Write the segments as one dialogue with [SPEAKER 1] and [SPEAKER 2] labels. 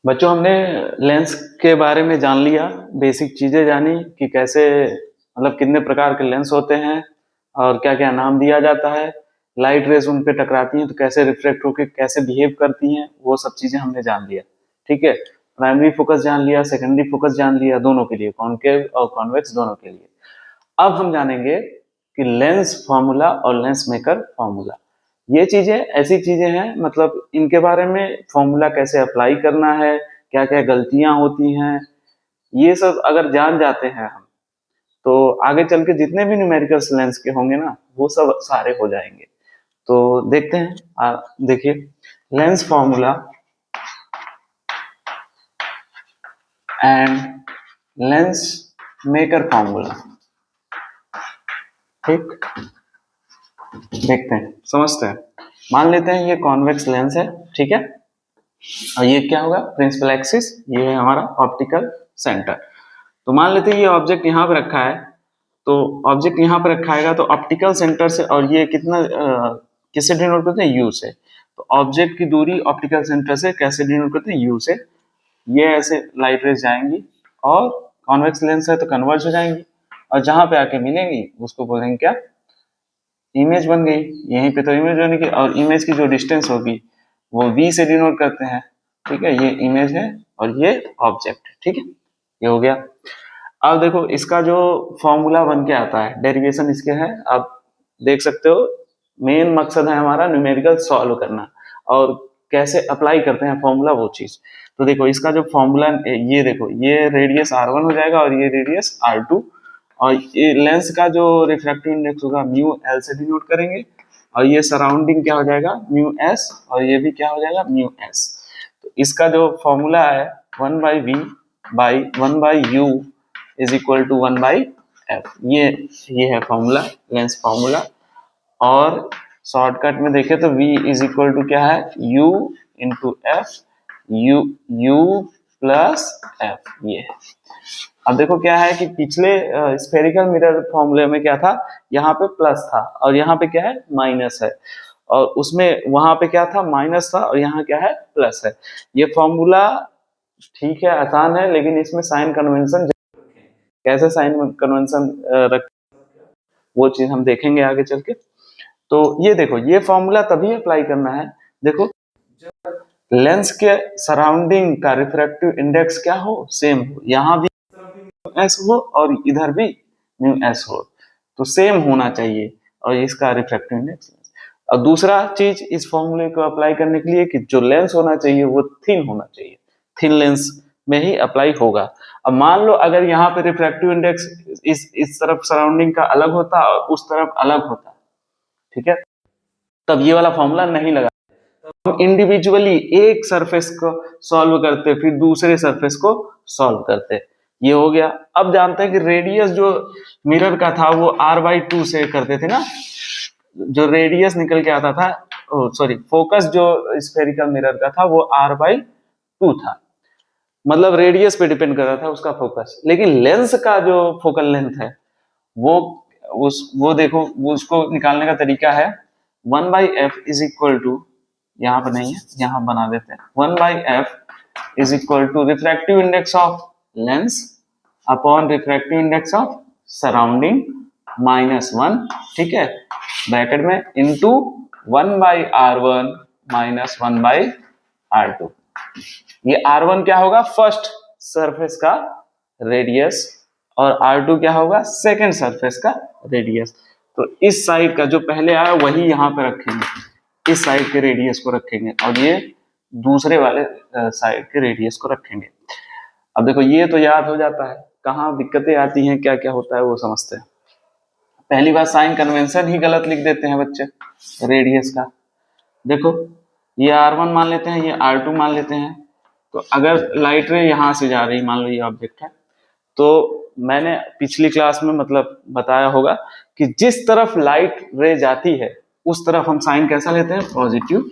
[SPEAKER 1] बच्चों, हमने लेंस के बारे में जान लिया, बेसिक चीजें जानी कि कैसे मतलब कितने प्रकार के लेंस होते हैं और क्या क्या नाम दिया जाता है। लाइट रेज उन पे टकराती हैं तो कैसे रिफ्लेक्ट होकर कैसे बिहेव करती हैं, वो सब चीजें हमने जान लिया। ठीक है, प्राइमरी फोकस जान लिया, सेकेंडरी फोकस जान लिया, दोनों के लिए, कॉनकेव और कॉन्वेक्स दोनों के लिए। अब हम जानेंगे कि लेंस फॉर्मूला और लेंस मेकर फॉर्मूला। ये चीजें ऐसी चीजें हैं, मतलब इनके बारे में फॉर्मूला कैसे अप्लाई करना है, क्या क्या गलतियां होती हैं, ये सब अगर जान जाते हैं हम, तो आगे चल के जितने भी न्यूमेरिकल्स लेंस के होंगे ना, वो सब सारे हो जाएंगे। तो देखते हैं, देखिए, lens formula and lens maker formula. ठीक, देखते हैं, समझते हैं। मान लेते हैं ये कॉन्वेक्स लेंस है, ठीक है, और ये क्या होगा, प्रिंसिपल एक्सिस, ये है हमारा ऑप्टिकल सेंटर। तो मान लेते हैं ये ऑब्जेक्ट यहाँ पे रखा है, तो ऑब्जेक्ट यहाँ पे रखा है तो ऑप्टिकल सेंटर से, और ये कितना किससे डिनोट करते हैं, यू से। तो ऑब्जेक्ट की दूरी ऑप्टिकल सेंटर से कैसे डिनोट करते हैं, यू से। ये ऐसे लाइट रेज जाएंगी और कॉन्वेक्स लेंस है तो कन्वर्ज हो जाएंगी, और जहां पे आके मिलेंगी उसको बोलेंगे क्या, इमेज बन गई। यहीं पे तो इमेज होने की, और इमेज की जो डिस्टेंस होगी वो v से डिनोट करते हैं। ठीक है, ये इमेज है और ये ऑब्जेक्ट है। ठीक है, ये हो गया। अब देखो इसका जो फॉर्मूला बन के आता है, डेरिवेशन इसके है, आप देख सकते हो। मेन मकसद है हमारा न्यूमेरिकल सॉल्व करना, और कैसे अप्लाई करते हैं फॉर्मूला, वो चीज। तो देखो इसका जो फॉर्मूला, ये देखो, ये रेडियस r1 हो जाएगा और ये रेडियस r2, और ये लेंस का जो रिफ्रैक्टिव इंडेक्स होगा म्यू एल से डिनोट करेंगे, और ये सराउंडिंग क्या हो जाएगा, म्यू एस, और ये भी क्या हो जाएगा, म्यू एस। तो इसका जो फॉर्मूला है 1/v/1/u is equal to 1/f। ये है फॉर्मूला, लेंस फॉर्मूला। और शॉर्टकट में देखें तो v इज इक्वल टू क्या है, u into F, u plus F, ये है। अब देखो क्या है कि पिछले स्फेरिकल मिरर फॉर्मूले में क्या था, यहाँ पे प्लस था और यहाँ पे क्या है, माइनस है, और उसमें वहां पे क्या था, माइनस था, और यहाँ क्या है, प्लस है। ये फॉर्मूला ठीक है, आसान है, लेकिन इसमें साइन कन्वेंशन, कैसे साइन कन्वेंशन रख, वो चीज हम देखेंगे आगे चल के। तो ये देखो, ये फॉर्मूला तभी अप्लाई करना है, देखो, लेंस के सराउंडिंग का रिफ्रैक्टिव इंडेक्स क्या हो, सेम हो, यहाँ भी एस हो और इधर भी म्यू एस हो, तो सेम होना चाहिए, और इसका रिफ्रैक्टिव इंडेक्स। और दूसरा चीज इस फॉर्मूले को अप्लाई करने के लिए कि जो लेंस होना चाहिए वो थिन होना चाहिए, थिन लेंस में ही अप्लाई होगा। अब मान लो अगर यहाँ पे रिफ्रैक्टिव इंडेक्स इस तरफ सराउंडिंग का अलग होता और उस तरफ अलग होता, ठीक है, तब ये वाला फॉर्मूला नहीं लगा। हम इंडिविजुअली एक सरफेस को सॉल्व करते, फिर दूसरे सरफेस को सॉल्व करते, ये हो गया। अब जानते हैं कि रेडियस जो मिरर का था वो r/2 से करते थे ना, जो रेडियस निकल के आता था, सॉरी, फोकस जो स्फेरिकल मिरर का था वो r/2 था, मतलब रेडियस पे डिपेंड कर रहा था उसका फोकस। लेकिन लेंस का जो फोकल लेंथ है वो वो देखो, वो उसको निकालने का तरीका है 1/f इज इक्वल टू, यहाँ पर नहीं है, यहाँ बना देते हैं, 1/f is equal to refractive index of lens upon refractive index of surrounding -1, ठीक है, ब्रैकेट में, इंटू 1/r1 माइनस 1/r2। ये r1 क्या होगा, फर्स्ट सरफेस का रेडियस, और r2 क्या होगा, सेकंड सरफेस का रेडियस। तो इस साइड का जो पहले आया वही यहाँ पे रखेंगे, इस साइड के रेडियस को रखेंगे, और ये दूसरे वाले साइड के रेडियस को रखेंगे। अब देखो ये तो याद हो जाता है, कहाँ दिक्कतें आती हैं, क्या क्या होता है वो समझते हैं। पहली बार साइन कन्वेंशन ही गलत लिख देते हैं बच्चे रेडियस का। देखो ये r1 मान लेते हैं, ये r2 मान लेते हैं। तो अगर लाइट रे यहाँ से जा रही, मान लो ये ऑब्जेक्ट है, तो मैंने पिछली क्लास में मतलब बताया होगा कि जिस तरफ लाइट रे जाती है उस तरफ हम साइन कैसा लेते हैं, पॉजिटिव,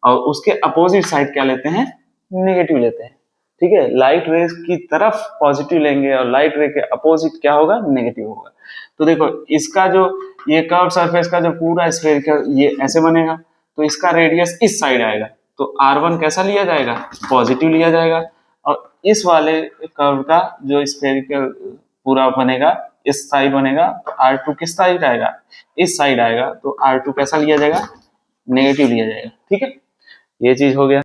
[SPEAKER 1] और उसके अपोजिट साइड क्या लेते हैं, नेगेटिव लेते हैं। ठीक है, लाइट रे की तरफ पॉजिटिव लेंगे और लाइट रे के अपोजिट क्या होगा, नेगेटिव होगा। तो देखो इसका जो ये कर्व सरफेस का जो पूरा स्फेरिकल ये ऐसे बनेगा, तो इसका रेडियस इस साइड आएगा, तो r1 कैसा लिया जाएगा, पॉजिटिव लिया जाएगा, इस वाले कर्व का जो स्फेरिकल पूरा बनेगा, इस साइड बनेगा, तो R2 किस साइड आएगा, इस साइड आएगा, तो R2 कैसा लिया जाएगा, नेगेटिव लिया जाएगा। ठीक है, ये चीज हो गया।